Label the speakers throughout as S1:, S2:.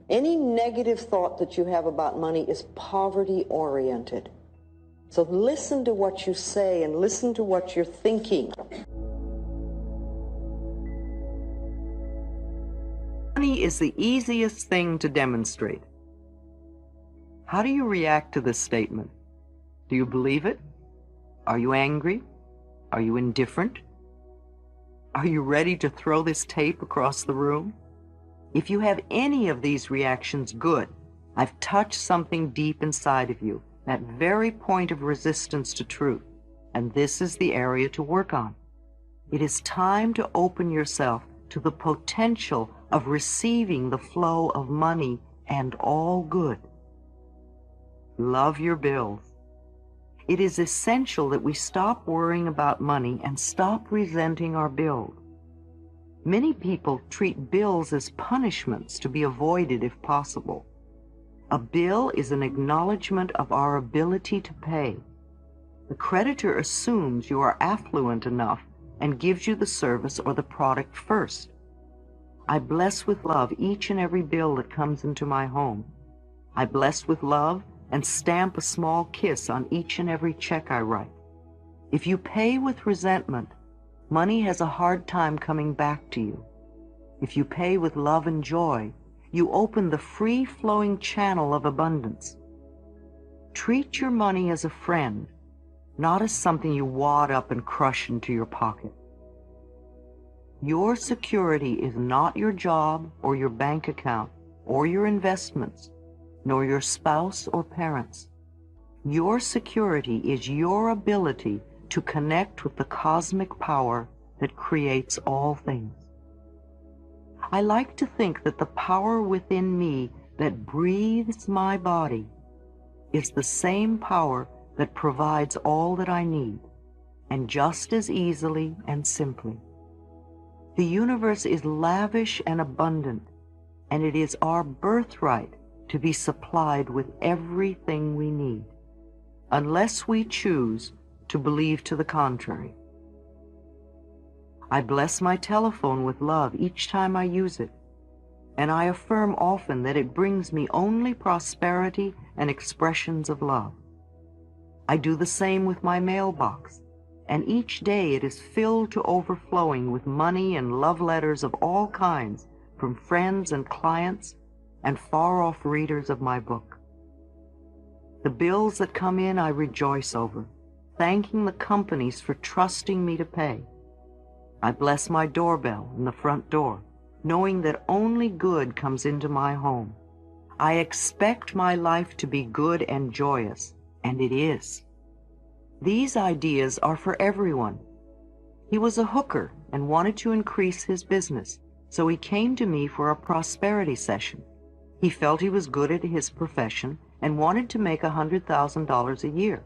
S1: Any negative thought that you have about money is poverty-oriented. So listen to what you say and listen to what you're thinking.
S2: Money is the easiest thing to demonstrate. How do you react to this statement? Do you believe it? Are you angry? Are you indifferent? Are you ready to throw this tape across the room? If you have any of these reactions, good. I've touched something deep inside of you, that very point of resistance to truth, and this is the area to work on. It is time to open yourself to the potential of receiving the flow of money and all good. Love your bills. It is essential that we stop worrying about money and stop resenting our bills. Many people treat bills as punishments to be avoided if possible. A bill is an acknowledgement of our ability to pay. The creditor assumes you are affluent enough and gives you the service or the product first. I bless with love each and every bill that comes into my home. I bless with love and stamp a small kiss on each and every check I write. If you pay with resentment, money has a hard time coming back to you. If you pay with love and joy, you open the free-flowing channel of abundance. Treat your money as a friend, not as something you wad up and crush into your pocket. Your security is not your job or your bank account or your investments, nor your spouse or parents. Your security is your ability to connect with the cosmic power that creates all things. I like to think that the power within me that breathes my body is the same power that provides all that I need, and just as easily and simply. The universe is lavish and abundant, and it is our birthright to be supplied with everything we need, unless we choose to believe to the contrary. I bless my telephone with love each time I use it, and I affirm often that it brings me only prosperity and expressions of love. I do the same with my mailbox, and each day it is filled to overflowing with money and love letters of all kinds from friends and clients and far-off readers of my book. The bills that come in I rejoice over, thanking the companies for trusting me to pay. I bless my doorbell and the front door, knowing that only good comes into my home. I expect my life to be good and joyous, and it is. These ideas are for everyone. He was a hooker and wanted to increase his business, so he came to me for a prosperity session. He felt he was good at his profession and wanted to make $100,000 a year.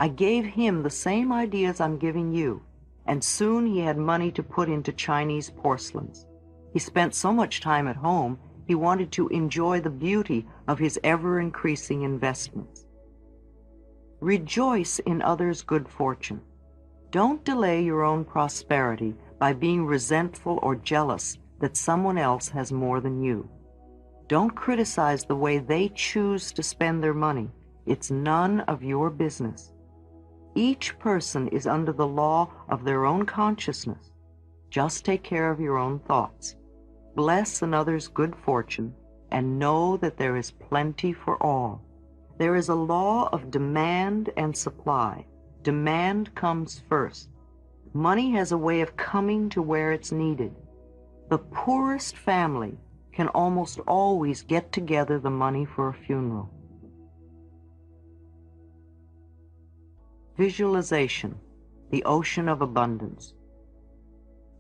S2: I gave him the same ideas I'm giving you, and soon he had money to put into Chinese porcelains. He spent so much time at home, he wanted to enjoy the beauty of his ever-increasing investments. Rejoice in others' good fortune. Don't delay your own prosperity by being resentful or jealous that someone else has more than you. Don't criticize the way they choose to spend their money. It's none of your business. Each person is under the law of their own consciousness. Just take care of your own thoughts. Bless another's good fortune and know that there is plenty for all. There is a law of demand and supply. Demand comes first. Money has a way of coming to where it's needed. The poorest family can almost always get together the money for a funeral. Visualization, the ocean of abundance.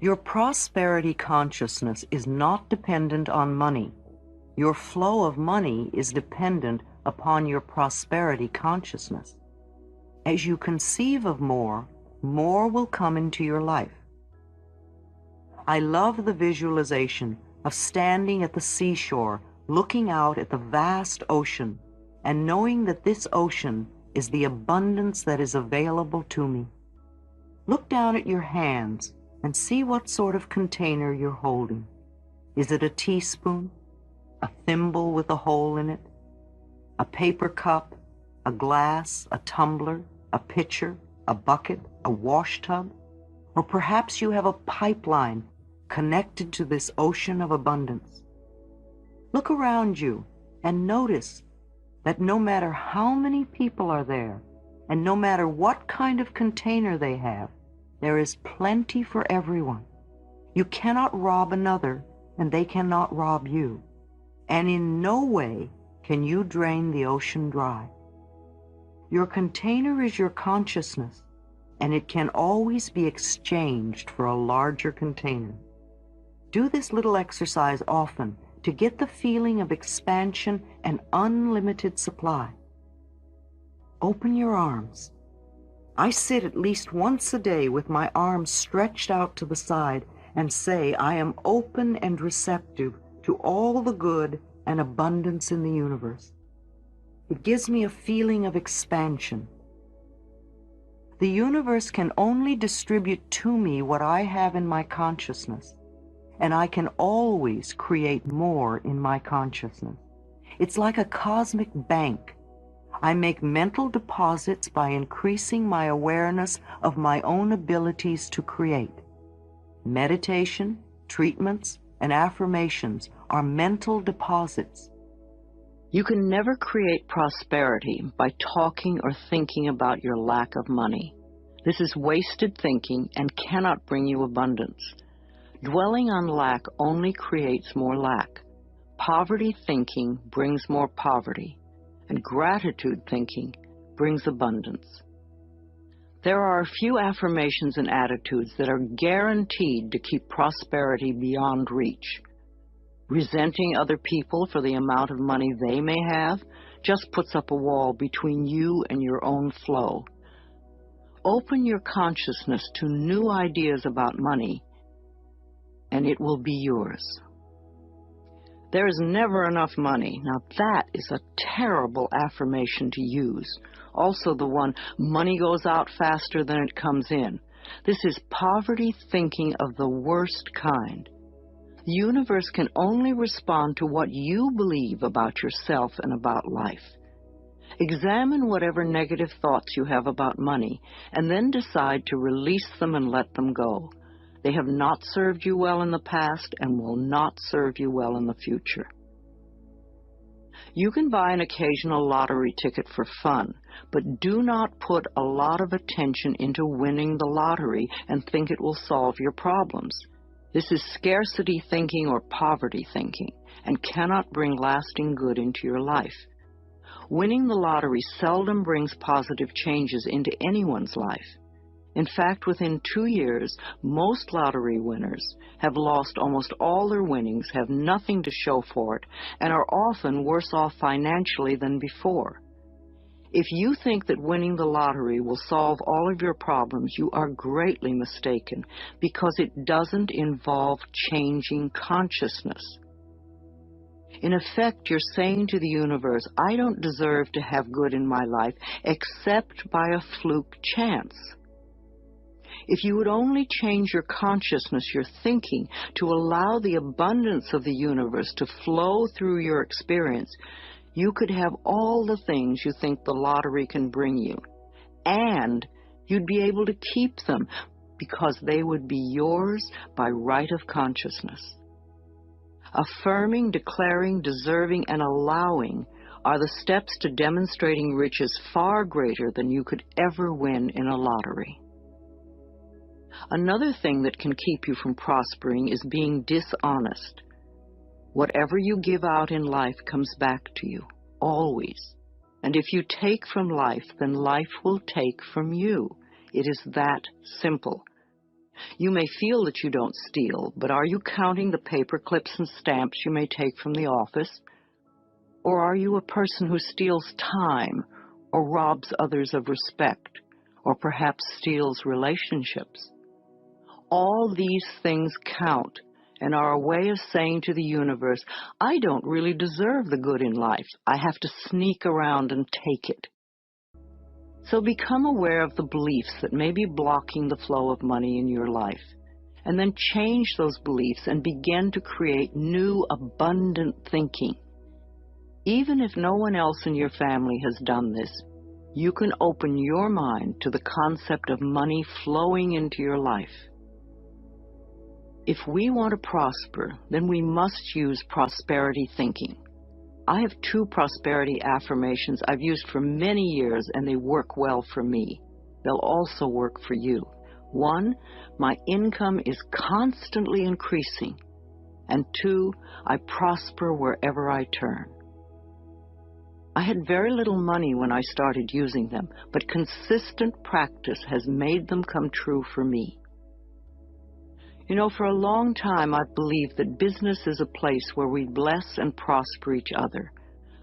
S2: Your prosperity consciousness is not dependent on money. Your flow of money is dependent upon your prosperity consciousness. As you conceive of more, more will come into your life. I love the visualization of standing at the seashore, looking out at the vast ocean, and knowing that this ocean is the abundance that is available to me. Look down at your hands and see what sort of container you're holding. Is it a teaspoon? a thimble with a hole in it, a paper cup, a glass, a tumbler, a pitcher, a bucket, a wash tub, or perhaps you have a pipeline connected to this ocean of abundance. Look around you and notice that no matter how many people are there, and no matter what kind of container they have, there is plenty for everyone. You cannot rob another, and they cannot rob you. And in no way can you drain the ocean dry. Your container is your consciousness, and it can always be exchanged for a larger container. Do this little exercise often to get the feeling of expansion and unlimited supply. Open your arms. I sit at least once a day with my arms stretched out to the side and say I am open and receptive to all the good and abundance in the universe. It gives me a feeling of expansion. The universe can only distribute to me what I have in my consciousness, and I can always create more in my consciousness. It's like a cosmic bank. I make mental deposits by increasing my awareness of my own abilities to create. Meditation, treatments, and affirmations are mental deposits. You can never create prosperity by talking or thinking about your lack of money. This is wasted thinking and cannot bring you abundance. Dwelling on lack only creates more lack. Poverty thinking brings more poverty, and gratitude thinking brings abundance. There are a few affirmations and attitudes that are guaranteed to keep prosperity beyond reach. Resenting other people for the amount of money they may have just puts up a wall between you and your own flow. Open your consciousness to new ideas about money, and it will be yours. There is never enough money. Now that is a terrible affirmation to use. Also the one, money goes out faster than it comes in. This is poverty thinking of the worst kind. The universe can only respond to what you believe about yourself and about life. Examine whatever negative thoughts you have about money, and then decide to release them and let them go. They have not served you well in the past and will not serve you well in the future. You can buy an occasional lottery ticket for fun, but do not put a lot of attention into winning the lottery and think it will solve your problems. This is scarcity thinking or poverty thinking and cannot bring lasting good into your life. Winning the lottery seldom brings positive changes into anyone's life. In fact, within 2 years, most lottery winners have lost almost all their winnings, have nothing to show for it, and are often worse off financially than before. If you think that winning the lottery will solve all of your problems, you are greatly mistaken, because it doesn't involve changing consciousness. In effect, you're saying to the universe, I don't deserve to have good in my life except by a fluke chance. If you would only change your consciousness, your thinking, to allow the abundance of the universe to flow through your experience, you could have all the things you think the lottery can bring you. And you'd be able to keep them because they would be yours by right of consciousness. Affirming, declaring, deserving, and allowing are the steps to demonstrating riches far greater than you could ever win in a lottery. Another thing that can keep you from prospering is being dishonest. Whatever you give out in life comes back to you, always. And if you take from life, then life will take from you. It is that simple. You may feel that you don't steal, but are you counting the paper clips and stamps you may take from the office? Or are you a person who steals time, or robs others of respect, or perhaps steals relationships? All these things count and are a way of saying to the universe, I don't really deserve the good in life. I have to sneak around and take it. So become aware of the beliefs that may be blocking the flow of money in your life, and then change those beliefs and begin to create new, abundant thinking. Even if no one else in your family has done this, you can open your mind to the concept of money flowing into your life. If we want to prosper, then we must use prosperity thinking. I have 2 prosperity affirmations I've used for many years, and they work well for me. They'll also work for you. 1, my income is constantly increasing. And 2, I prosper wherever I turn. I had very little money when I started using them, but consistent practice has made them come true for me. You know, for a long time I've believed that business is a place where we bless and prosper each other.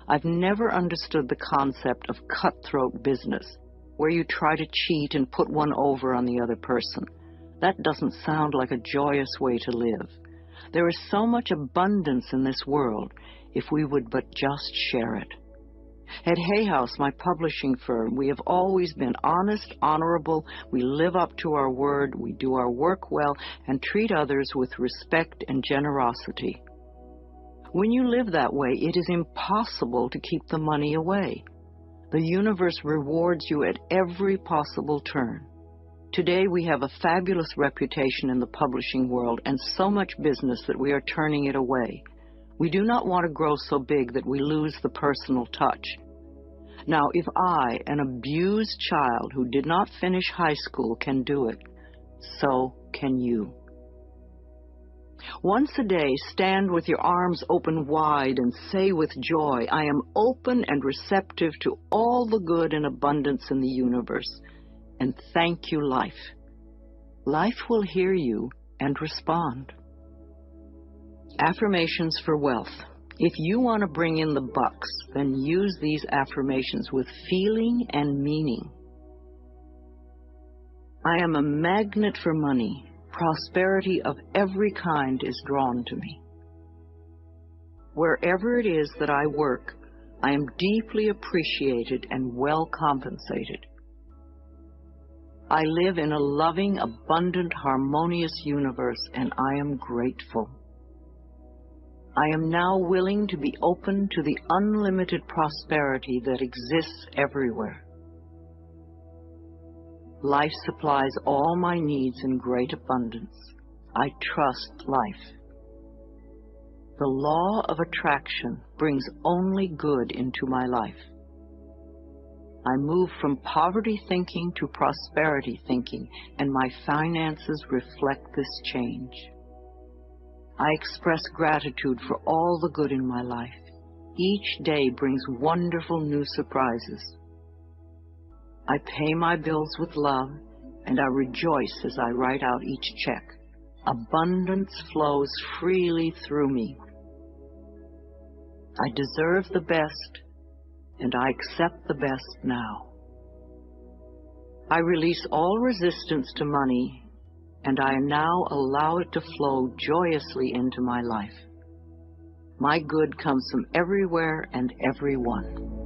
S2: I've never understood the concept of cutthroat business, where you try to cheat and put one over on the other person. That doesn't sound like a joyous way to live. There is so much abundance in this world if we would but just share it. At Hay House, my publishing firm, we have always been honest, honorable, we live up to our word, we do our work well, and treat others with respect and generosity. When you live that way, it is impossible to keep the money away. The universe rewards you at every possible turn. Today we have a fabulous reputation in the publishing world and so much business that we are turning it away. We do not want to grow so big that we lose the personal touch. Now, if I, an abused child who did not finish high school, can do it, so can you. Once a day, stand with your arms open wide and say with joy, I am open and receptive to all the good and abundance in the universe, and thank you, life. Life will hear you and respond. Affirmations for wealth. If you want to bring in the bucks, then use these affirmations with feeling and meaning. I am a magnet for money. Prosperity of every kind is drawn to me. Wherever it is that I work, I am deeply appreciated and well compensated. I live in a loving, abundant, harmonious universe, and I am grateful. I am now willing to be open to the unlimited prosperity that exists everywhere. Life supplies all my needs in great abundance. I trust life. The law of attraction brings only good into my life. I move from poverty thinking to prosperity thinking, and my finances reflect this change. I express gratitude for all the good in my life. Each day brings wonderful new surprises. I pay my bills with love, and I rejoice as I write out each check. Abundance flows freely through me. I deserve the best, and I accept the best now. I release all resistance to money, and I now allow it to flow joyously into my life. My good comes from everywhere and everyone.